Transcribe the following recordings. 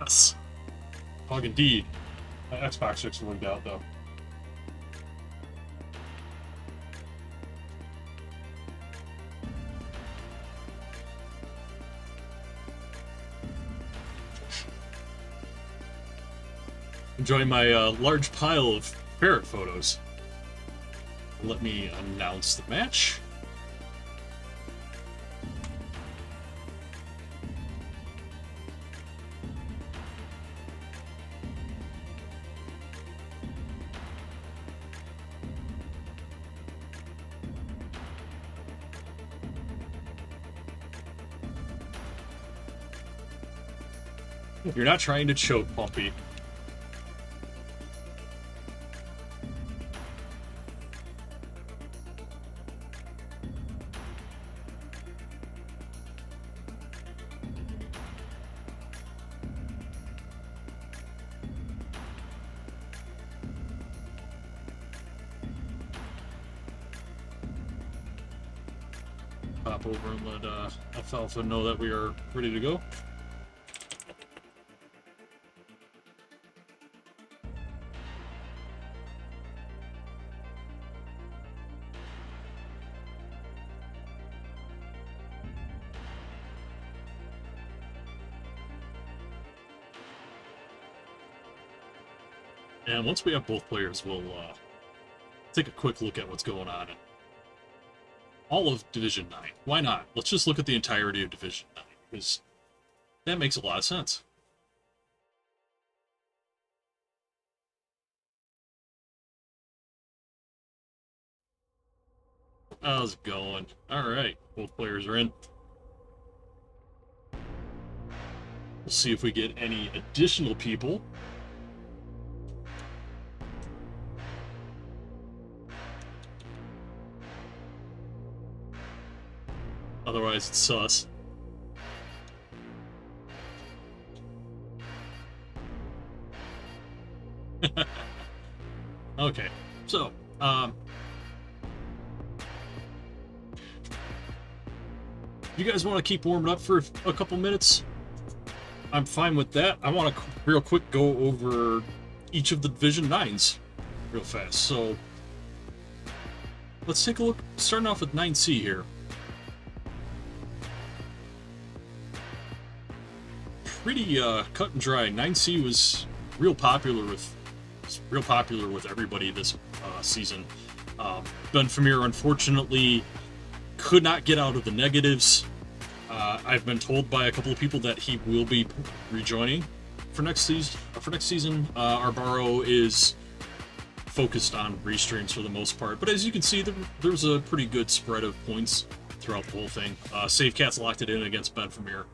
Yes. Pog indeed. My Xbox 6 worked out though. Enjoy my large pile of ferret photos. Let me announce the match. You're not trying to choke, Pumpy. Pop over and let Alfalfa know that we are ready to go. And once we have both players, we'll take a quick look at what's going on in all of Division 9. Why not? Let's just look at the entirety of Division 9, because that makes a lot of sense. How's it going? Alright, both players are in. We'll see if we get any additional people. Otherwise, it's sus. Okay, so, you guys want to keep warming up for a couple minutes? I'm fine with that. I want to real quick go over each of the Division 9s real fast. So, let's take a look, starting off with 9C here. Pretty cut and dry. 9C was real popular with everybody this season. Ben Famir unfortunately could not get out of the negatives. I've been told by a couple of people that he will be rejoining for next season. Arbaro is focused on restreams for the most part, but as you can see, there was a pretty good spread of points throughout the whole thing. Save Cats locked it in against Ben Famir.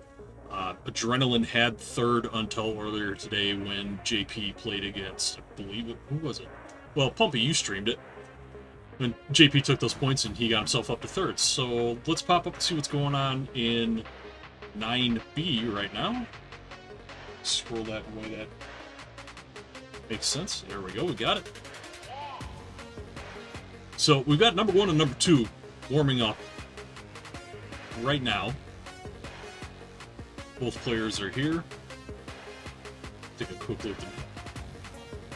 Adrenaline had third until earlier today when JP played against, I believe, who was it? Well, Pumpy, you streamed it. When JP took those points and he got himself up to third. So let's pop up and see what's going on in 9B right now. Scroll that way, that makes sense. There we go, we got it. So we've got number 1 and number 2 warming up right now. Both players are here. Take a quick look to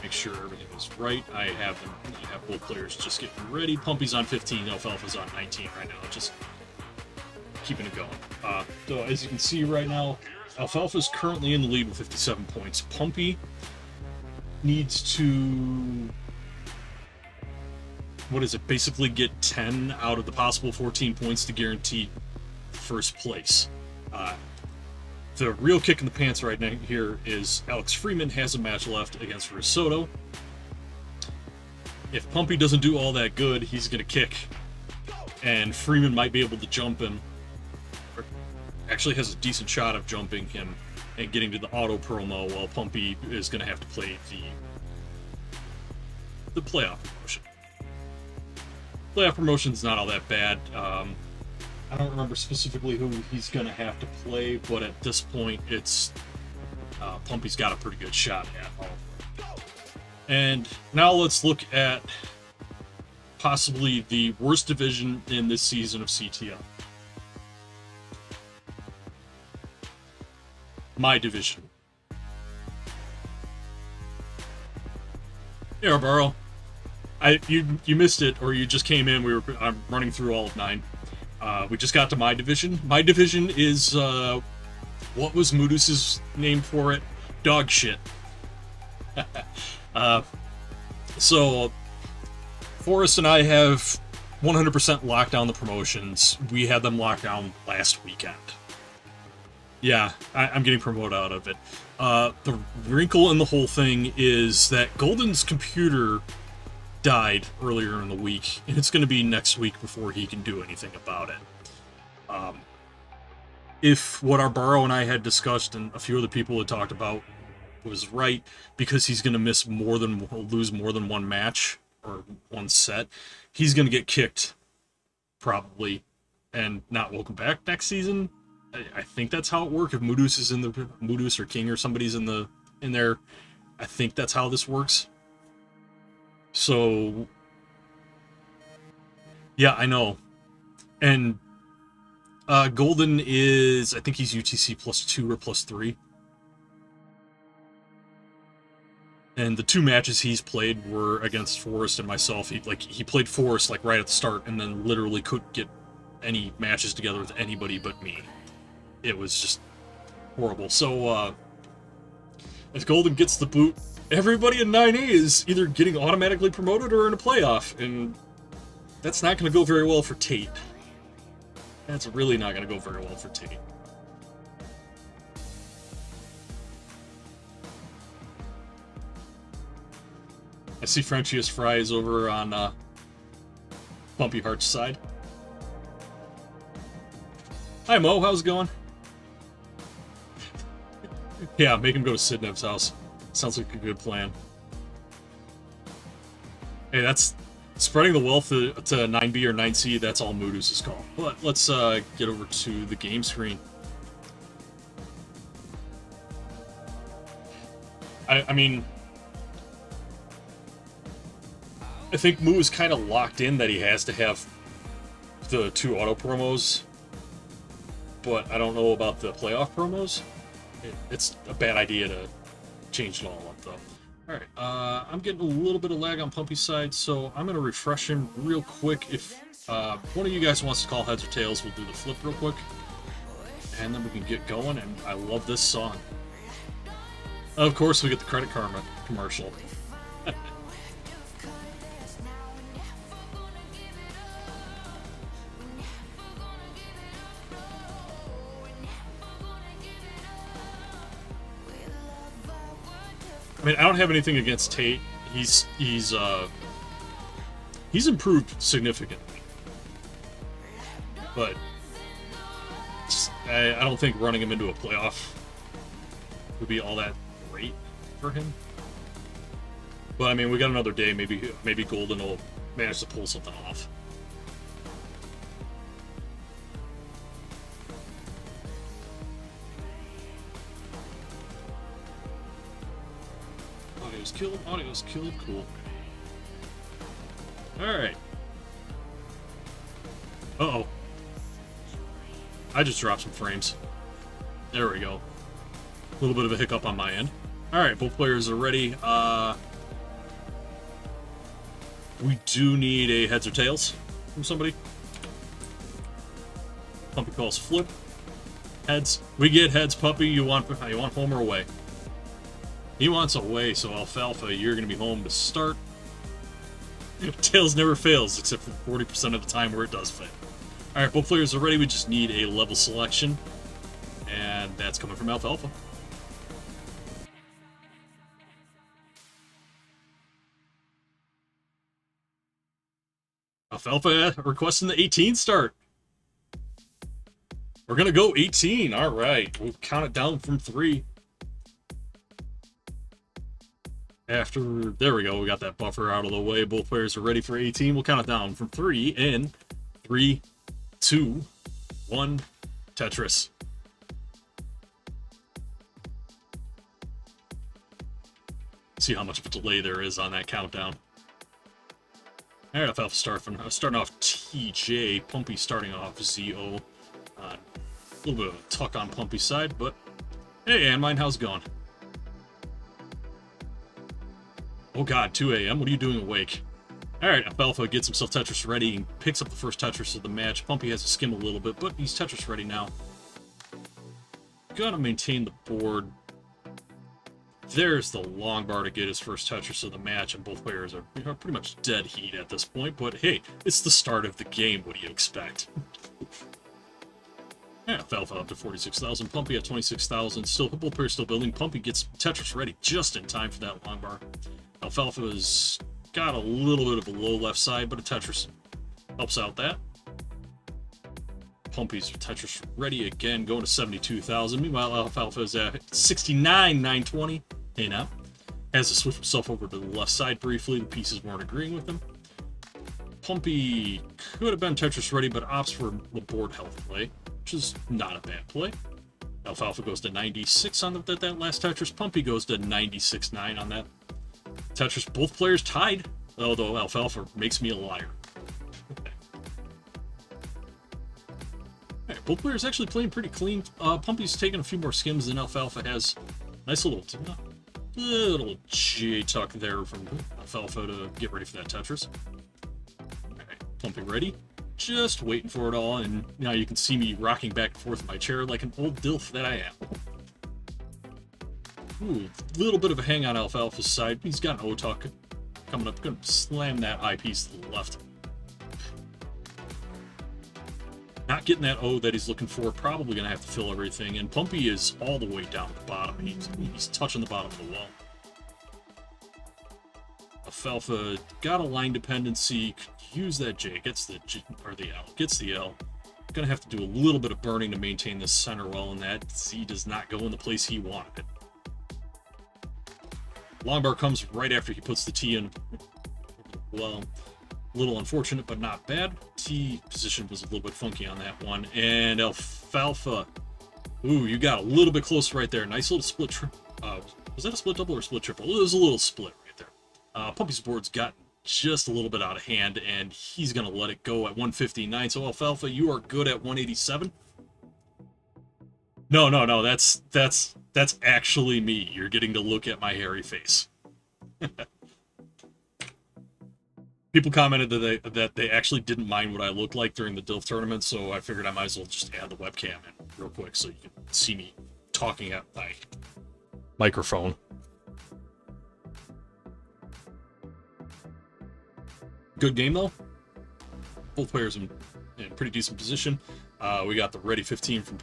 make sure everything is right. I have both players just getting ready. Pumpy's on 15, Alfalfa's on 19 right now, just keeping it going. So as you can see right now, Alfalfa's currently in the lead with 57 points. Pumpy needs to, what is it, basically get 10 out of the possible 14 points to guarantee first place. The real kick in the pants right now here is Alex Freeman has a match left against Risotto. If Pumpy doesn't do all that good, he's going to kick. And Freeman might be able to jump him. Or actually has a decent shot of jumping him and getting to the auto promo, while Pumpy is going to have to play the playoff promotion. Playoff promotion's not all that bad. I don't remember specifically who he's going to have to play, but at this point, it's Pumpy's got a pretty good shot at all. And now let's look at possibly the worst division in this season of CTL. My division. Yeah, Burrow. You missed it, or you just came in. I'm running through all of 9. We just got to my division. My division is what was Moodoos's name for it? Dog shit. So Forrest and I have 100% locked down the promotions. We had them locked down last weekend. Yeah, I'm getting promoted out of it. The wrinkle in the whole thing is that Golden's computer died earlier in the week, and it's going to be next week before he can do anything about it. If what Arbaro and I had discussed and a few other people had talked about was right, because he's going to lose more than one match or one set, he's going to get kicked probably and not welcome back next season. I think that's how it works. If Moodoos is in the Moodoos or King or somebody's in there, I think that's how this works. So yeah, I know. And Golden is, I think he's UTC +2 or +3. And the 2 matches he's played were against Forrest and myself. He played Forrest like right at the start, and then literally couldn't get any matches together with anybody but me. It was just horrible. So if Golden gets the boot, everybody in 9A is either getting automatically promoted or in a playoff, and that's not going to go very well for Tate. That's really not going to go very well for Tate. I see Frenchius Fry is over on Pumpyheart's side. Hi Mo, how's it going? Yeah, make him go to Sidnev's house. Sounds like a good plan. Hey, that's spreading the wealth to 9B or 9C. That's all Moodoos' call. But let's get over to the game screen. I mean, I think Moo is kind of locked in that he has to have the 2 auto promos, but I don't know about the playoff promos. It's a bad idea to change it all up, though. Alright, I'm getting a little bit of lag on Pumpy's side, so I'm going to refresh him real quick. If one of you guys wants to call heads or tails, we'll do the flip real quick, and then we can get going, and I love this song. Of course, we get the Credit Karma commercial. I mean, I don't have anything against Tate. He's improved significantly, but I don't think running him into a playoff would be all that great for him. But I mean, we got another day. Maybe Golden will manage to pull something off. Audio's killed, cool. Alright. Uh-oh. I just dropped some frames. There we go. A little bit of a hiccup on my end. Alright, both players are ready. We do need a heads or tails from somebody. Pumpy calls flip. Heads. We get heads, Puppy. You want home or away? He wants away, so Alfalfa, you're going to be home to start. Tails never fails, except for 40% of the time where it does fail. Alright, both players are ready. We just need a level selection. And that's coming from Alfalfa. Alfalfa requesting the 18 start. We're going to go 18. Alright, we'll count it down from 3. There we go, we got that buffer out of the way. Both players are ready for 18. We'll count it down from 3 in 3, 2, 1, Tetris. See how much of a delay there is on that countdown. Alright, Alfalfa starting off TJ, Pumpy starting off ZO. A little bit of a tuck on Pumpy's side, but hey, Anmine, how's it going? Oh god, 2 a.m.? What are you doing awake? Alright, Alfalfa gets himself Tetris ready and picks up the first Tetris of the match. Pumpy has to skim a little bit, but he's Tetris ready now. Gotta maintain the board. There's the long bar to get his first Tetris of the match, and both players are pretty much dead heat at this point, but hey, it's the start of the game. What do you expect? Yeah, Alfalfa up to 46,000, Pumpy at 26,000. Still, both players still building. Pumpy gets Tetris ready just in time for that long bar. Alfalfa's got a little bit of a low left side, but a Tetris helps out that. Pumpy's Tetris ready again, going to 72,000. Meanwhile, Alfalfa is at 69,920. Hey now. Has to switch himself over to the left side briefly. The pieces weren't agreeing with him. Pumpy could have been Tetris ready, but opts for the board health play, which is not a bad play. Alfalfa goes to 96 on that last Tetris. Pumpy goes to 96.9 on that Tetris. Both players tied, although Alfalfa makes me a liar. Right, both players actually playing pretty clean. Pumpy's taking a few more skims than Alfalfa has. Nice little J-tuck there from Alfalfa to get ready for that Tetris. Alright, Pumpy ready. Just waiting for it all, and now you can see me rocking back and forth in my chair like an old dilf that I am. Ooh, little bit of a hang on Alfalfa's side. He's got an O-tuck coming up. Gonna slam that eyepiece to the left. Not getting that O that he's looking for. Probably going to have to fill everything. And Pumpy is all the way down at the bottom. He's touching the bottom of the wall. Alfalfa got a line dependency. Could use that J. Gets the G, or the L. Gets the L. Going to have to do a little bit of burning to maintain this center well, and that Z does not go in the place he wanted it. Long bar comes right after he puts the T in. Well, a little unfortunate, but not bad. T position was a little bit funky on that one. And Alfalfa. Ooh, you got a little bit close right there. Nice little split. Was that a split double or split triple? It was a little split right there. Pumpy's board's got just a little bit out of hand, and he's going to let it go at 159. So, Alfalfa, you are good at 187. No. That's actually me. You're getting to look at my hairy face. People commented that they actually didn't mind what I looked like during the DILF tournament, so I figured I might as well just add the webcam in real quick so you can see me talking at my microphone. Good game, though. Both players in pretty decent position. We got the ready 15 from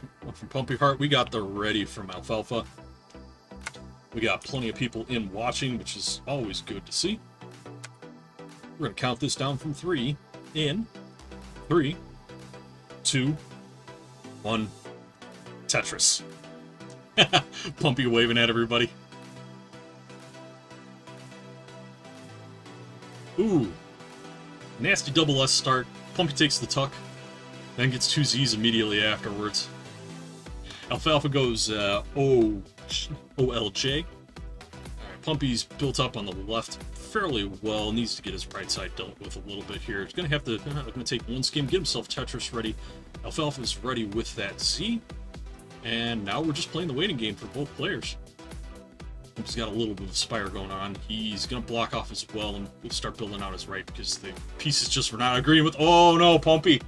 Pumpyheart. We got the ready from Alfalfa. We got plenty of people in watching, which is always good to see. We're going to count this down from 3 in 3, 2, 1, Tetris. Pumpy waving at everybody. Ooh. Nasty double S start. Pumpy takes the tuck, then gets 2 Z's immediately afterwards. Alfalfa goes OLJ. Pumpy's built up on the left fairly well. Needs to get his right side dealt with a little bit here. He's going to have to take one skim, get himself Tetris ready. Alfalfa's ready with that Z. And now we're just playing the waiting game for both players. He's got a little bit of spire going on. He's going to block off as well and start building out his right because the pieces just were not agreeing with... Oh, no, Pumpy.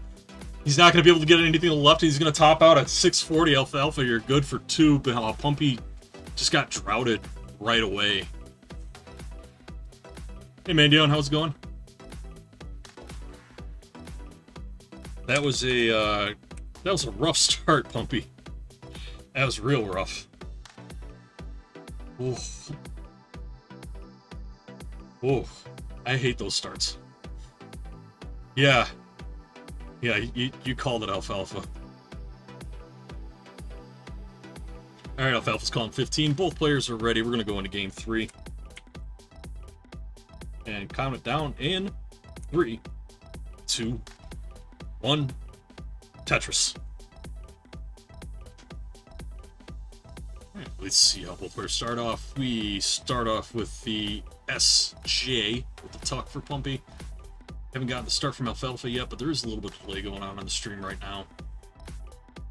He's not going to be able to get anything to the left. He's going to top out at 640. Alfalfa, you're good for 2, but Pumpy just got droughted right away. Hey, Mandion, how's it going? That was a rough start, Pumpy. That was real rough. Oof. Oof. I hate those starts. Yeah. Yeah, you called it, Alfalfa. Alright, Alfalfa's calling 15. Both players are ready. We're going to go into game 3. And count it down in 3, 2, 1, Tetris. Alright, let's see how both players start off. We start off with the SJ with the tuck for Pumpy. Haven't gotten the start from Alfalfa yet, but there is a little bit of delay going on the stream right now.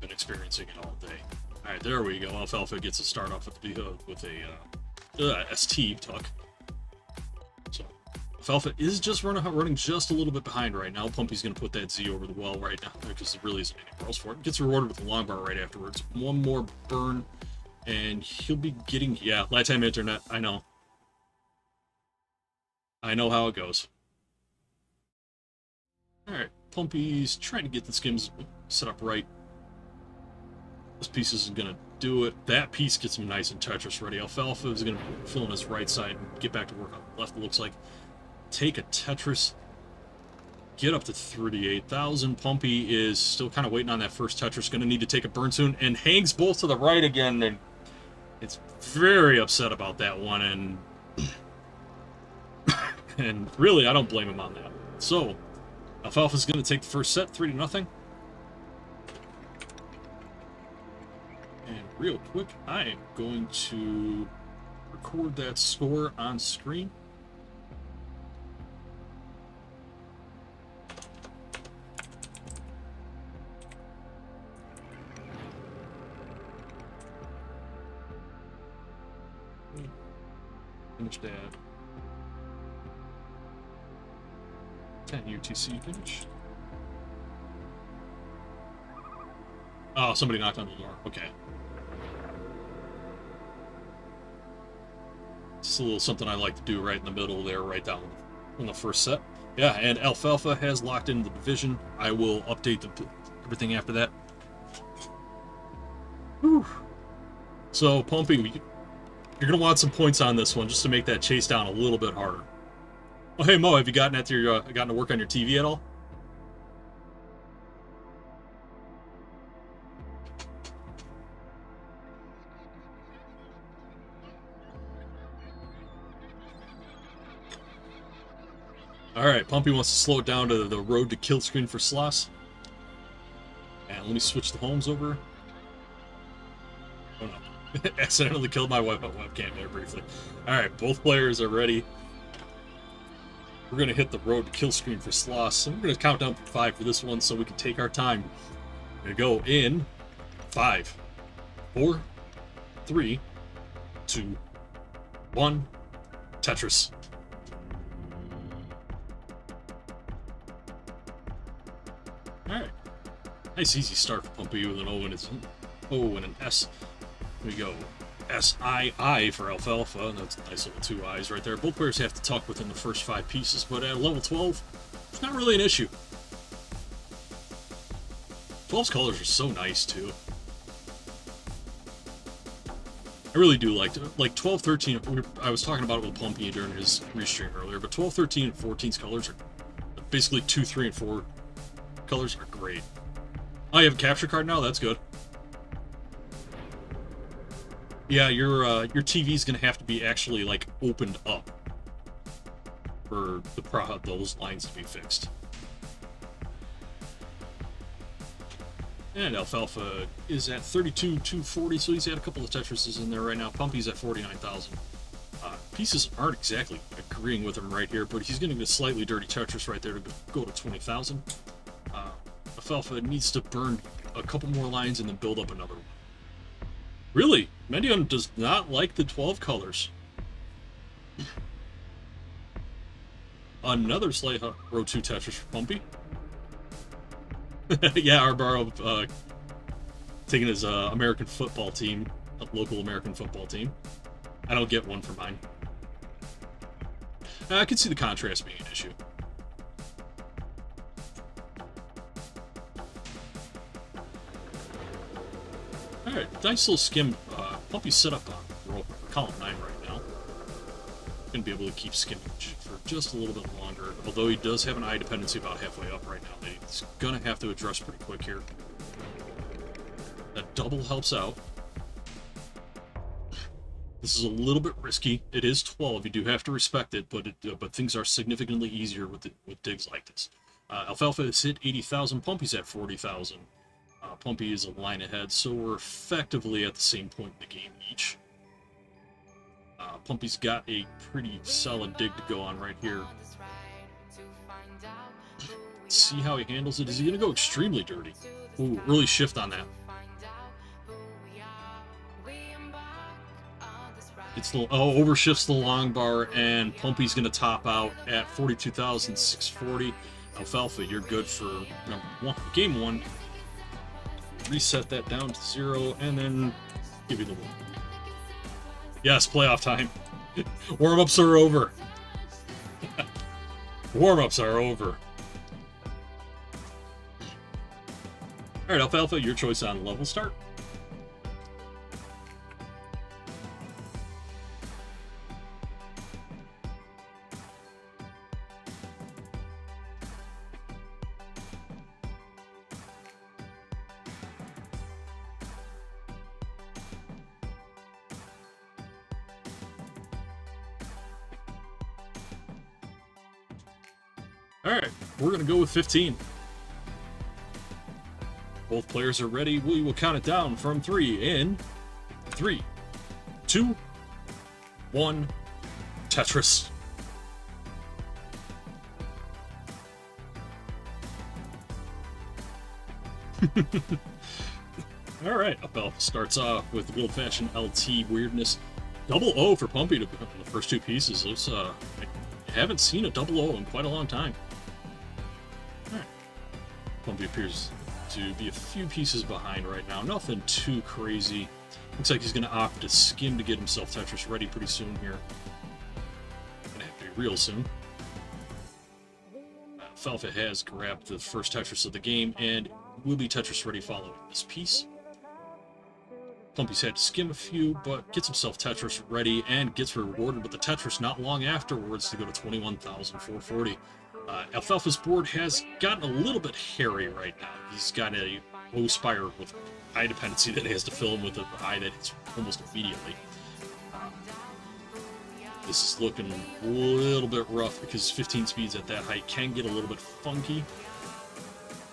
Been experiencing it all day. Alright, there we go. Alfalfa gets a start off with a ST tuck. Alfalfa is just running just a little bit behind right now. Pumpy's going to put that Z over the well right now because there really isn't anywhere else for it. Gets rewarded with a long bar right afterwards. One more burn, and he'll be getting... Yeah, lifetime internet. I know. I know how it goes. Alright, Pumpy's trying to get the skims set up right. This piece isn't going to do it. That piece gets him nice and Tetris ready. Alfalfa is going to fill in his right side and get back to work on the left, it looks like. Take a Tetris, get up to 38,000. Pumpy is still kind of waiting on that first Tetris. Going to need to take a burn soon, and hangs both to the right again. And it's very upset about that one, and really, I don't blame him on that. So, Alfalfa's going to take the first set, 3-0. And real quick, I am going to record that score on screen. Finish that. 10 UTC finish. Oh, somebody knocked on the door. Okay. It's a little something I like to do right in the middle there, right down in the first set. Yeah, and Alfalfa has locked in the division. I will update everything after that. Whew. So, Pumpy, you're going to want some points on this one just to make that chase down a little bit harder. Oh, hey, Mo, have you gotten to work on your TV at all? Alright, Pumpy wants to slow it down to the road to kill screen for Sloss. And let me switch the homes over. Oh no. Accidentally killed my webcam there briefly. Alright, both players are ready. We're going to hit the road to kill screen for Sloss. And we're going to count down from 5 for this one so we can take our time. We're going to go in 5, 4, 3, 2, 1. Tetris. Alright. Nice easy start for Pumpy with an O and an S. Here we go. S-I-I for Alfalfa. That's a nice little 2 I's right there. Both players have to tuck within the first 5 pieces, but at level 12, it's not really an issue. 12's colors are so nice, too. I really do like 12, 13. I was talking about it with Pumpy during his restream earlier, but 12, 13, and 14's colors are basically 2, 3, and 4 colors are great. Oh, you have a capture card now? That's good. Yeah, your TV's gonna have to be actually like opened up for those lines to be fixed. And Alfalfa is at 32,240, so he's had a couple of Tetrises in there right now. Pumpy's at 49,000. Pieces aren't exactly agreeing with him right here, but he's getting a slightly dirty Tetris right there to go to 20,000. Alfalfa needs to burn a couple more lines and then build up another one. Really? Medion does not like the 12 colors. Another slight row 2 Tetris for Pumpy. Yeah, Arbaro taking his American football team, a local American football team. I don't get one for mine. I can see the contrast being an issue. Alright, nice little skim. Pumpy's set up on column 9 right now. Gonna be able to keep skimming for just a little bit longer, although he does have an eye dependency about halfway up right now that he's gonna have to address pretty quick here. That double helps out. This is a little bit risky. It is 12. You do have to respect it, but things are significantly easier with digs like this. Alfalfa has hit 80,000. Pumpy's at 40,000. Pumpy is a line ahead, so we're effectively at the same point in the game each. Pumpy's got a pretty solid dig to go on right here. Let's see how he handles it. Is he going to go extremely dirty? Ooh, really shift on that. It's the overshifts the long bar, and Pumpy's going to top out at 42,640. Alfalfa, you're good for game 1. Reset that down to 0, and then give you the win. Yes, playoff time. Warm-ups are over. Warm-ups are over. All right, Alfalfa, your choice on level start. All right, we're going to go with 15. Both players are ready. We will count it down from 3 in 3, 2, 1, Tetris. All right, Alfalfa starts off with the good old-fashioned LT weirdness. Double O for Pumpy to pick up the first 2 pieces. Those, I haven't seen a double O in quite a long time. All right. Pumpy appears to be a few pieces behind right now. Nothing too crazy. Looks like he's going to opt to skim to get himself Tetris ready pretty soon here. Gonna have to be real soon. Alfalfa has grabbed the first Tetris of the game and will be Tetris ready following this piece. Pumpy's had to skim a few, but gets himself Tetris ready and gets rewarded with the Tetris not long afterwards to go to 21,440. Alfalfa's board has gotten a little bit hairy right now. He's got a low spire with eye dependency that he has to fill in with an eye that hits almost immediately. This is looking a little bit rough because 15 speeds at that height can get a little bit funky.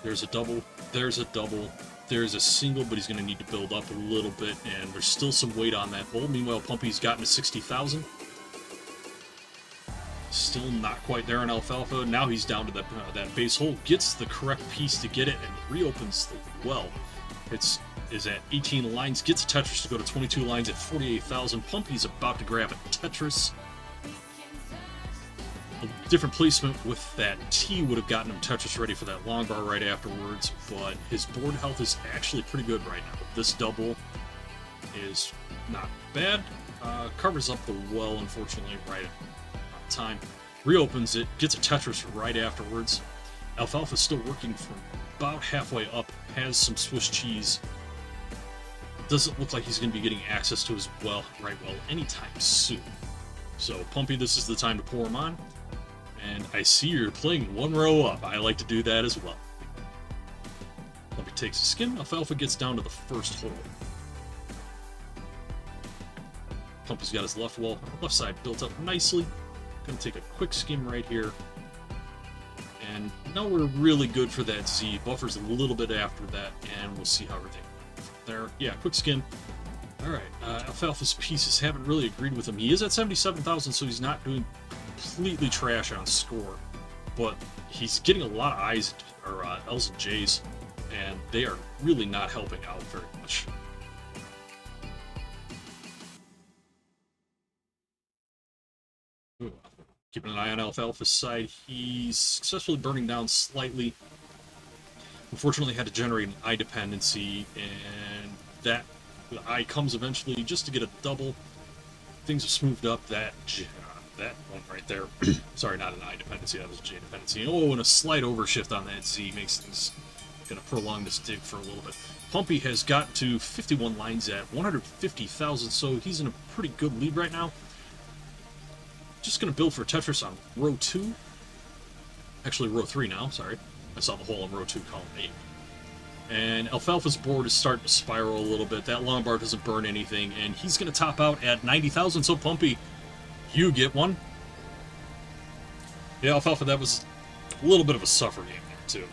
There's a double, there's a double, there's a single, but he's going to need to build up a little bit, and there's still some weight on that bowl. Meanwhile, Pumpy's gotten to 60,000. Still not quite there on Alfalfa. Now he's down to that base hole, gets the correct piece to get it, and reopens the well. Is at 18 lines, gets a Tetris to go to 22 lines at 48,000. Pumpy's about to grab a Tetris. A different placement with that T would have gotten him Tetris ready for that long bar right afterwards, but his board health is actually pretty good right now. This double is not bad. Covers up the well, unfortunately, right at time. Reopens it, gets a Tetris right afterwards. Alfalfa's still working from about halfway up, has some Swiss cheese. Doesn't look like he's going to be getting access to his well anytime soon. So, Pumpy, this is the time to pour him on. And I see you're playing 1 row up. I like to do that as well. Pumpy takes a skim. Alfalfa gets down to the first hole. Pumpy's got his left side built up nicely. Gonna take a quick skim right here. And now we're really good for that Z. Buffers a little bit after that, and we'll see how everything there. Yeah, quick skim. Alright, Alfalfa's pieces haven't really agreed with him. He is at 77,000, so he's not doing completely trash on score. But he's getting a lot of I's, or L's and J's, and they are really not helping out very much. Ooh. Keeping an eye on Alfalfa's side, he's successfully burning down slightly. Unfortunately, had to generate an eye dependency, and the eye comes eventually just to get a double. Things have smoothed up. That one right there. Sorry, not an eye dependency. That was a J dependency. Oh, and a slight overshift on that Z makes things gonna prolong this dig for a little bit. Pumpy has got to 51 lines at 150,000, so he's in a pretty good lead right now. Just going to build for Tetris on row 2. Actually, row 3 now, sorry. I saw the hole in row 2, column 8. And Alfalfa's board is starting to spiral a little bit. That long bar doesn't burn anything, and he's going to top out at 90,000. So, Pumpy, you get one. Yeah, Alfalfa, that was a little bit of a suffer game there, too.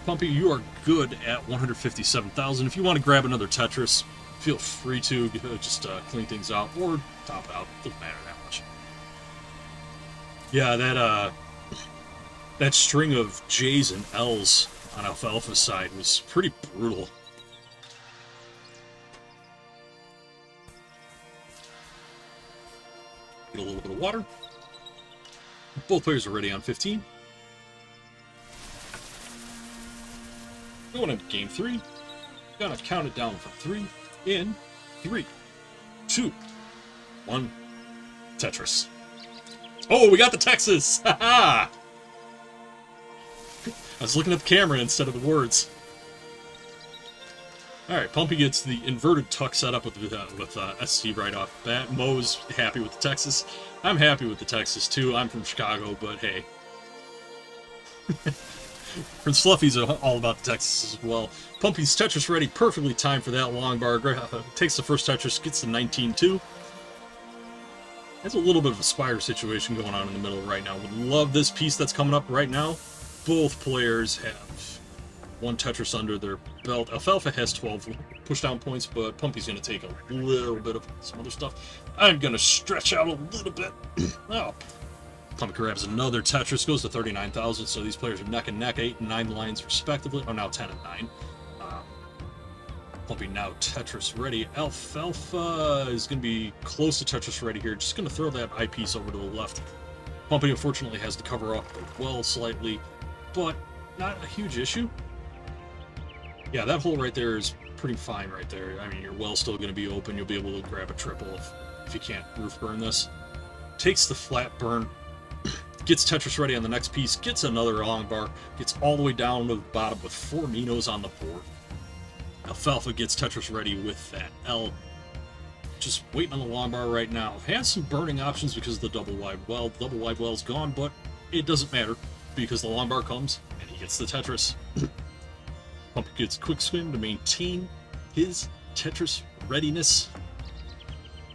Pumpy, you are good at 157,000. If you want to grab another Tetris, feel free to just clean things out or top it out. Doesn't matter that much. Yeah, that string of J's and L's on Alfalfa's side was pretty brutal. Get a little bit of water. Both players are ready on 15. Going into game 3. Gonna count it down from 3. In 3, 2, 1. Tetris. Oh, we got the Texas! Haha! I was looking at the camera instead of the words. Alright, Pumpy gets the inverted tuck set up with SC right off the bat. Mo's happy with the Texas. I'm happy with the Texas too. I'm from Chicago, but hey. Prince Fluffy's all about the Texas as well. Pumpy's Tetris ready, perfectly timed for that long bar. Takes the first Tetris, gets the 19-2. There's a little bit of a Spire situation going on in the middle right now. Would love this piece that's coming up right now. Both players have one Tetris under their belt. Alfalfa has 12 pushdown points, but Pumpy's going to take a little bit of some other stuff. I'm going to stretch out a little bit. Oh. Pumpy grabs another Tetris, goes to 39,000, so these players are neck and neck, 8 and 9 lines respectively. Oh, now 10 and 9. Pumpy now Tetris ready. Alfalfa is going to be close to Tetris ready here. Just going to throw that eyepiece over to the left. Pumpy unfortunately has to cover up the well slightly, but not a huge issue. Yeah, that hole right there is pretty fine right there. I mean, your well's still going to be open. You'll be able to grab a triple if you can't roof burn this. Takes the flat burn. Gets Tetris ready on the next piece. Gets another long bar. Gets all the way down to the bottom with 4 Minos on the board. Alfalfa gets Tetris ready with that L. Just waiting on the long bar right now. Has some burning options because of the double wide well. The double wide well's gone, but it doesn't matter because the long bar comes and he gets the Tetris. Pumpy gets quick swim to maintain his Tetris readiness.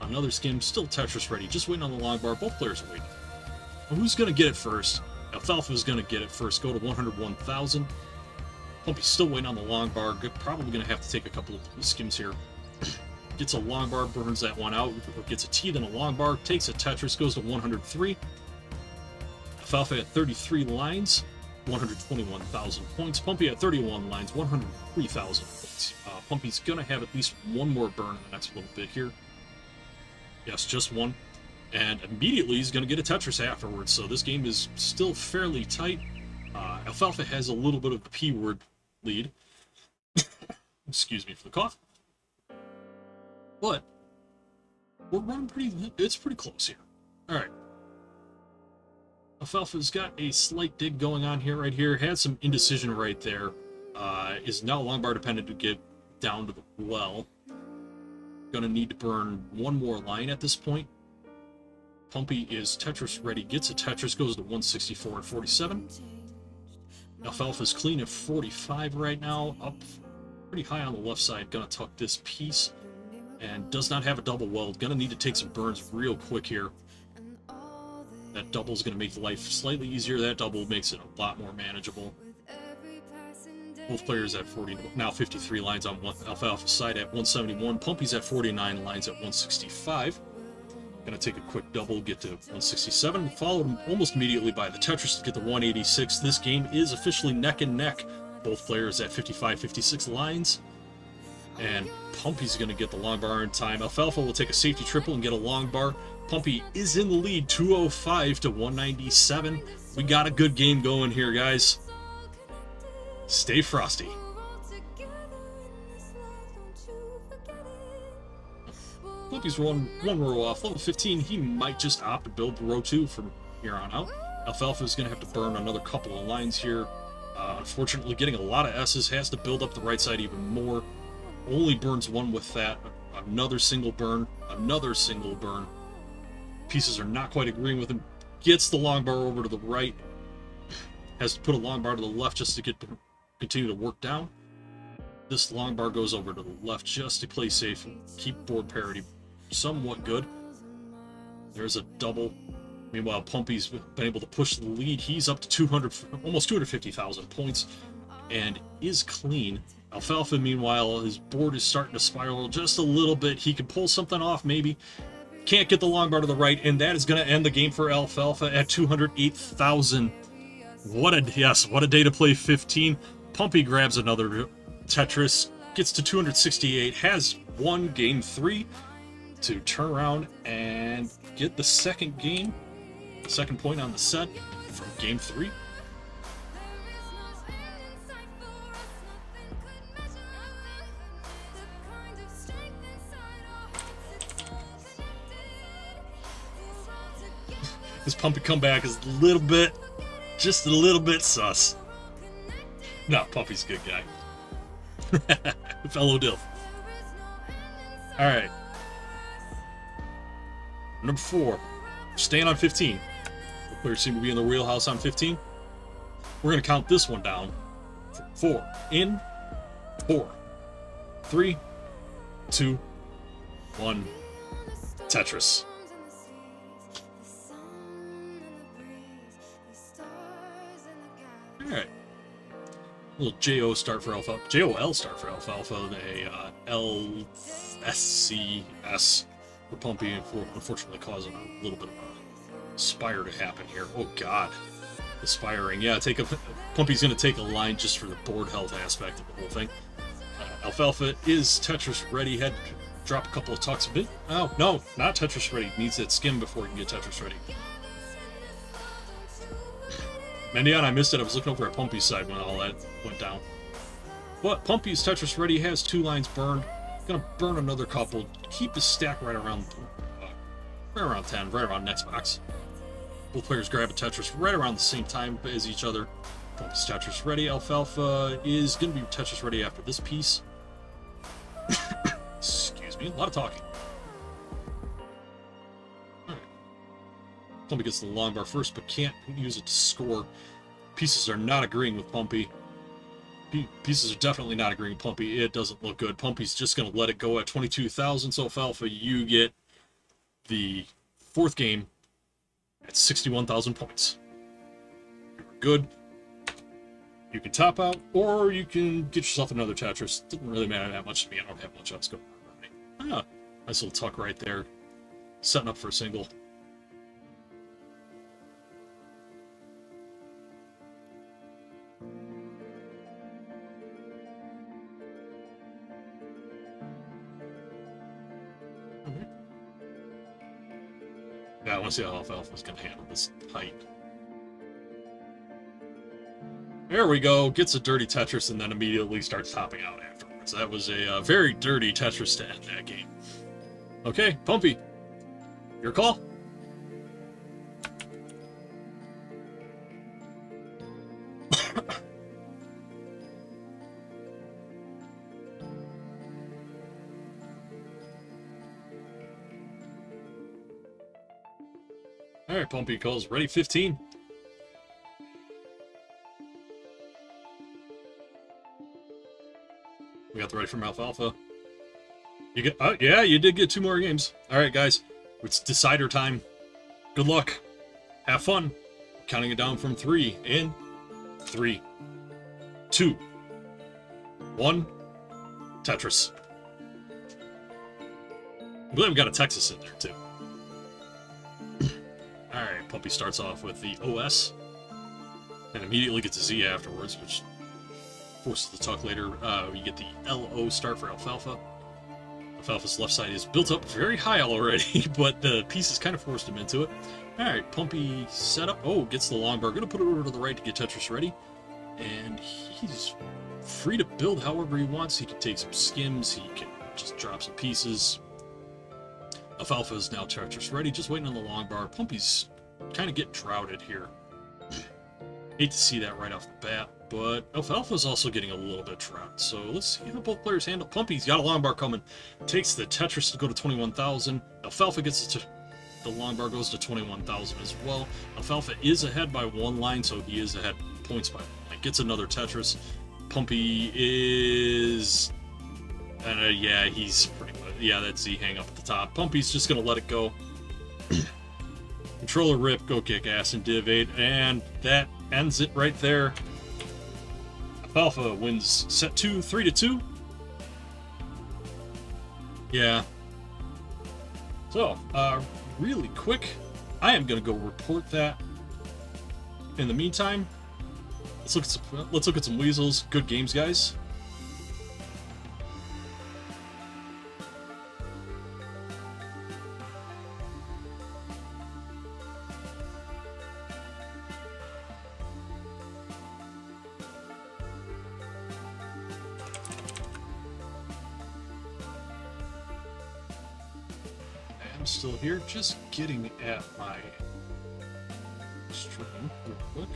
Another skim, still Tetris ready, just waiting on the long bar. Both players are waiting. Well, who's going to get it first? Alfalfa is going to get it first. Go to 101,000. Pumpy's still waiting on the long bar. Probably going to have to take a couple of skims here. Gets a long bar, burns that one out. Gets a T, then a long bar. Takes a Tetris, goes to 103. Alfalfa at 33 lines, 121,000 points. Pumpy at 31 lines, 103,000 points. Pumpy's going to have at least one more burn in the next little bit here. Yes, just one. And immediately he's going to get a Tetris afterwards, so this game is still fairly tight. Alfalfa has a little bit of the P-word lead. Excuse me for the cough. But we're running it's pretty close here. Alright. Alfalfa's got a slight dig going on here, right here. Had some indecision right there. Is now long bar dependent to get down to the well. Gonna need to burn one more line at this point. Pumpy is Tetris ready, gets a Tetris, goes to 164 and 47. Alfalfa's clean at 45 right now, up pretty high on the left side. Gonna tuck this piece, and does not have a double weld. Gonna need to take some burns real quick here. That double's gonna make life slightly easier. That double makes it a lot more manageable. Both players at 40, now 53 lines on Alfalfa's side at 171. Pumpy's at 49 lines at 165. Gonna take a quick double, get to 167, followed almost immediately by the Tetris to get the 186. This game is officially neck and neck. Both players at 55, 56 lines. And Pumpy's gonna get the long bar in time. Alfalfa will take a safety triple and get a long bar. Pumpy is in the lead, 205 to 197. We got a good game going here, guys. Stay frosty. Pumpy's one row off. Level 15, he might just opt to build row 2 from here on out. Alfalfa is going to have to burn another couple of lines here. Unfortunately, getting a lot of S's, has to build up the right side even more. Only burns one with that. Another single burn. Another single burn. Pieces are not quite agreeing with him. Gets the long bar over to the right. Has to put a long bar to the left just to continue to work down. This long bar goes over to the left just to play safe and keep board parity somewhat good. There's a double. Meanwhile, Pumpy's been able to push the lead. He's up to almost 250,000 points and is clean. Alfalfa, meanwhile, his board is starting to spiral just a little bit. He can pull something off, maybe. Can't get the long bar to the right, and that is going to end the game for Alfalfa at 208,000. What a day to play 15. Pumpy grabs another Tetris, gets to 268, has won game 3. to turn around and get the second game, the second point on the set from game 3. This Pumpy comeback is a little bit, just a little bit sus. No, Pumpy's a good guy. Fellow Div. Alright. Number 4. Staying on 15. The players seem to be in the wheelhouse on 15. We're going to count this one down. 4. In 4. 3, 2, 1. Tetris. Alright. Little JO start for Alfalfa. JOL start for Alfalfa. A LSCS for Pumpy, and unfortunately causing a little bit of a spire to happen here. Oh god. The spiring. Yeah, Pumpy's going to take a line just for the board health aspect of the whole thing. Alfalfa is Tetris ready. Had to drop a couple of tucks a bit. Oh, no, not Tetris ready. Needs that skim before he can get Tetris ready. Mandion, I missed it. I was looking over at Pumpy's side when all that went down. But Pumpy's Tetris ready, has 2 lines burned. Gonna burn another couple. Keep his stack right around 10, right around next box. Both players grab a Tetris right around the same time as each other. Pumpy's Tetris ready. Alfalfa is gonna be Tetris ready after this piece. Excuse me, a lot of talking. Pumpy gets the long bar first, but can't use it to score. Pieces are not agreeing with Pumpy. Pieces are definitely not agreeing with Pumpy. It doesn't look good. Pumpy's just going to let it go at 22,000. So, Alfalfa, you get the 4th game at 61,000 points. You're good. You can top out, or you can get yourself another Tetris. Doesn't really matter that much to me. I don't have much else going on. Ah, nice little tuck right there. Setting up for a single. Yeah, I want to see how Alfalfa's going to handle this height. There we go. Gets a dirty Tetris and then immediately starts topping out afterwards. That was a very dirty Tetris to end that game. Okay, Pumpy. Your call. Alright, Pumpy calls ready 15. We got the ready from Alfalfa. You get yeah, you did get 2 more games. Alright guys, it's decider time. Good luck. Have fun. Counting it down from 3 in 3, 2, 1. Tetris. I believe we got a Texas in there too. Alright, Pumpy starts off with the OS, and immediately gets a Z afterwards, which forces the tuck later. You get the LO start for Alfalfa. Alfalfa's left side is built up very high already, but the pieces kind of forced him into it. Alright, Pumpy set up. Oh, gets the long bar. Gonna put it over to the right to get Tetris ready. And he's free to build however he wants. He can take some skims, he can just drop some pieces. Alfalfa is now Tetris ready, just waiting on the long bar. Pumpy's kind of getting droughted here. Hate to see that right off the bat, but Alfalfa's also getting a little bit drought. So let's see how both players handle. Pumpy's got a long bar coming, takes the Tetris to go to 21,000. Alfalfa gets it to the long bar, goes to 21,000 as well. Alfalfa is ahead by 1 line, so he is ahead points by 1 line. Gets another Tetris. Pumpy is... yeah, he's pretty much... Yeah, that Z hang up at the top. Pumpy's just going to let it go. Controller rip, go kick ass in Div 8, and that ends it right there. Alfalfa wins set 2, 3-2. Yeah. So, really quick, I am going to go report that. In the meantime, let's look at some weasels. Good games, guys. I'm still here, just getting at my stream real quick.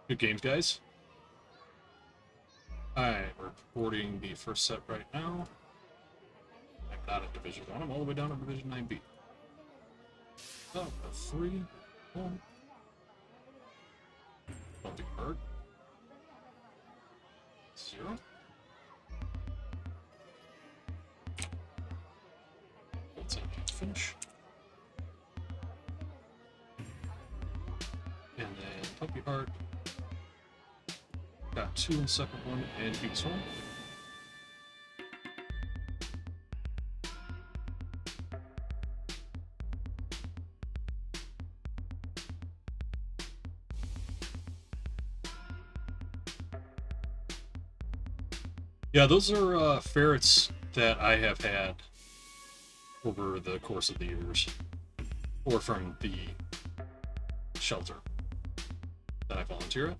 Good games, guys. I'm recording the first set right now. I'm not at Division 1, I'm all the way down to Division 9B. Oh, a 3, 1. Pumpyheart. 0. Let's finish. And then Pumpyheart. Got 2 in the second one, and beats 1. Yeah, those are ferrets that I have had over the course of the years, or from the shelter that I volunteer at.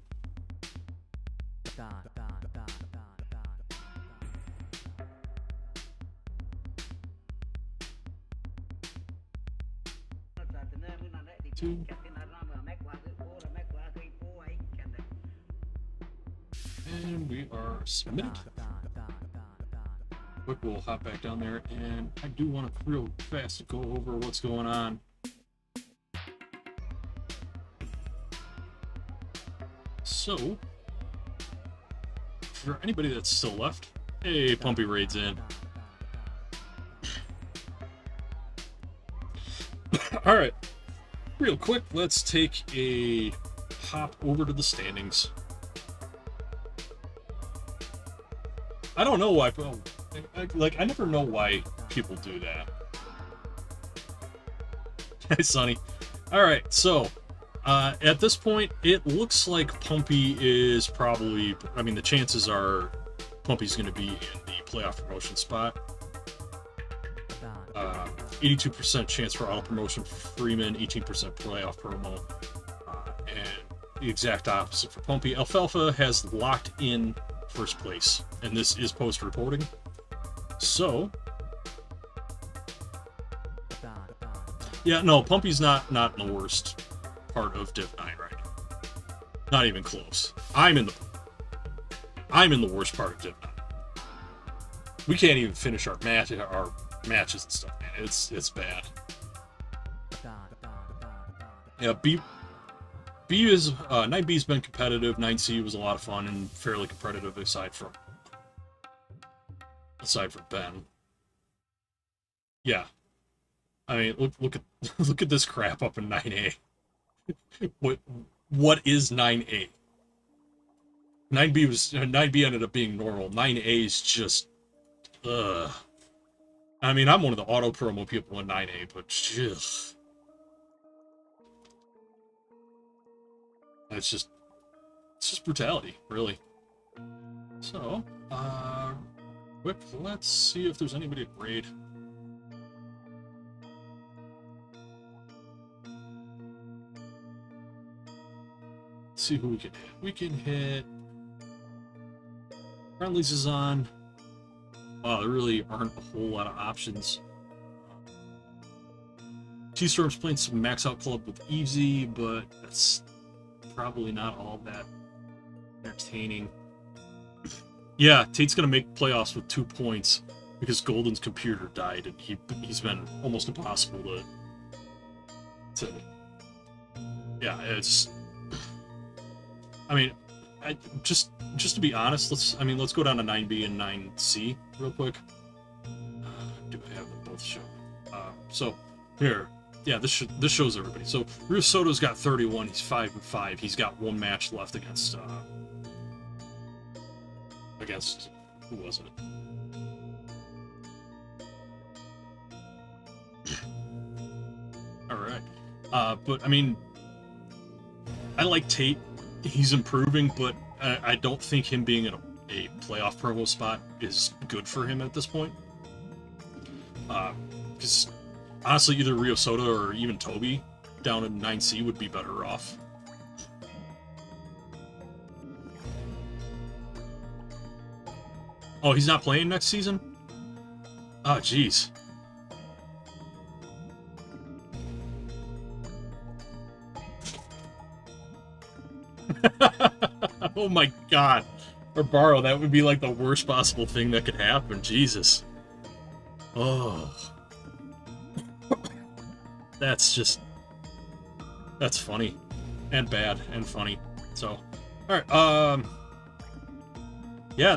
And we are submitted. Quick, we'll hop back down there, and I do want to real fast go over what's going on. So, for anybody that's still left, hey, Pumpy raid's in. All right, real quick, let's take a hop over to the standings. I don't know why, I never know why people do that. Hey, Sonny. All right, so at this point, it looks like Pumpy is probably, I mean, the chances are Pumpy's going to be in the playoff promotion spot. 82% chance for auto promotion for Freeman, 18% playoff promo, and the exact opposite for Pumpy. Alfalfa has locked in first place, and this is post-reporting. So, yeah, no, Pumpy's not in the worst part of Div 9 right now. Not even close. I'm in the worst part of Div 9. We can't even finish our matches and stuff, man. It's bad. Yeah, B is 9B's been competitive. 9C was a lot of fun and fairly competitive aside from Ben. Yeah, I mean, look at this crap up in 9A. What is 9A? 9B ended up being normal. 9A is just I mean, I'm one of the auto promo people in 9A, but just it's just brutality, really. So, quick, let's see if there's anybody at raid. Let's see who we can hit. We can hit Friendlies is on. Wow, there really aren't a whole lot of options. T-Storm's playing some Max Out Club with Easy, but that's probably not all that entertaining. Yeah, Tate's gonna make playoffs with 2 points because Golden's computer died, and he's been almost impossible to yeah, it's. I mean, just to be honest, let's go down to 9B and 9C real quick. Do I have them both shown? So here, yeah, this shows everybody. So Rio Soto's got 31. He's 5-5. He's got 1 match left against who was it? All right. But I mean, I like Tate. He's improving, but I don't think him being in a playoff provo spot is good for him at this point. Because honestly, either Rio Soda or even Toby down in 9C would be better off. Oh, he's not playing next season? Oh, jeez. Oh my god. Or borrow, that would be like the worst possible thing that could happen. Jesus. Oh. That's funny. And bad and funny. So, alright, yeah,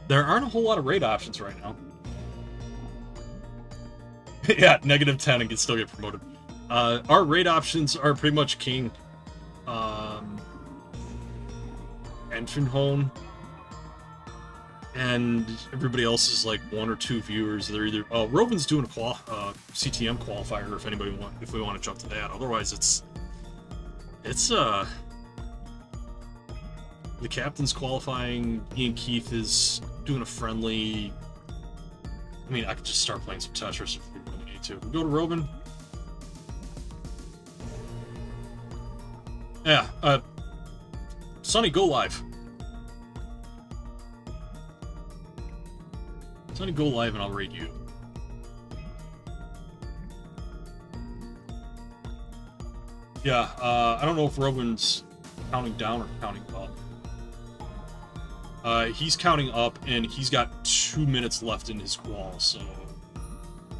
there aren't a whole lot of raid options right now. Yeah, -10 and can still get promoted. Our raid options are pretty much King, Enfenhone, and everybody else is like 1 or 2 viewers. They're either Rovin's doing a CTM qualifier if we want to jump to that. Otherwise, it's the captain's qualifying. Ian Keith is doing a friendly. I mean, I could just start playing some Tetris if we really need to. We go to Robin. Yeah, Sonny, go live. Sonny, go live and I'll raid you. Yeah, I don't know if Robin's counting down or counting up. He's counting up, and he's got 2 minutes left in his qual, so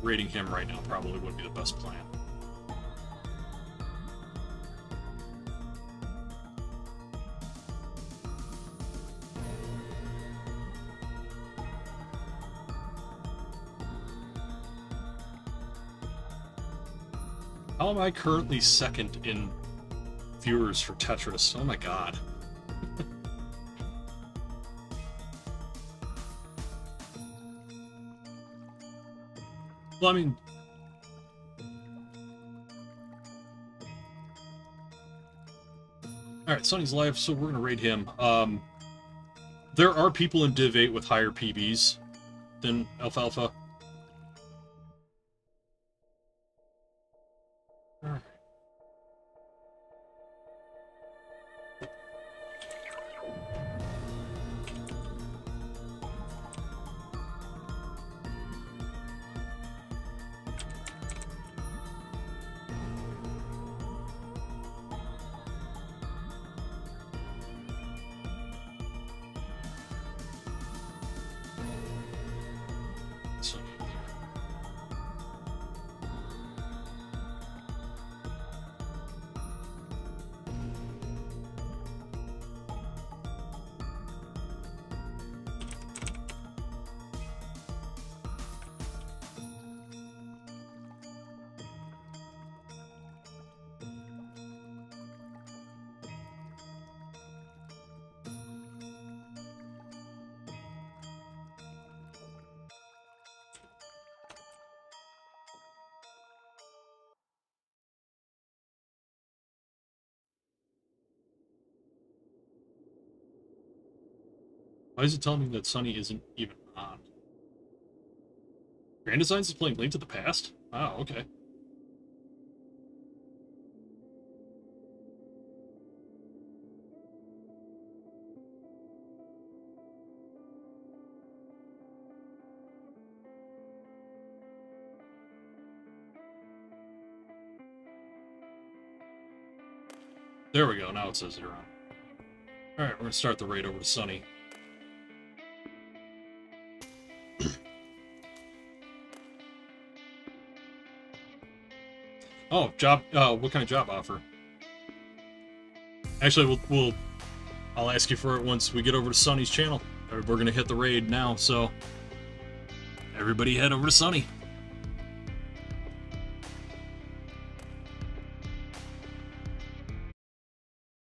raiding him right now probably wouldn't be the best plan. How am I currently second in viewers for Tetris? Oh my god. Well, I mean... Alright, Sonny's live, so we're gonna raid him. There are people in Div 8 with higher PBs than Alfalfa. Alright. Why is it telling me that Sonny isn't even on? Grand Designs is playing Link to the Past? Wow, okay. There we go, now it says you're on. Alright, we're gonna start the raid over to Sonny. Oh, job, what kind of job offer? Actually, I'll ask you for it once we get over to Sonny's channel. We're gonna hit the raid now, so everybody head over to Sonny.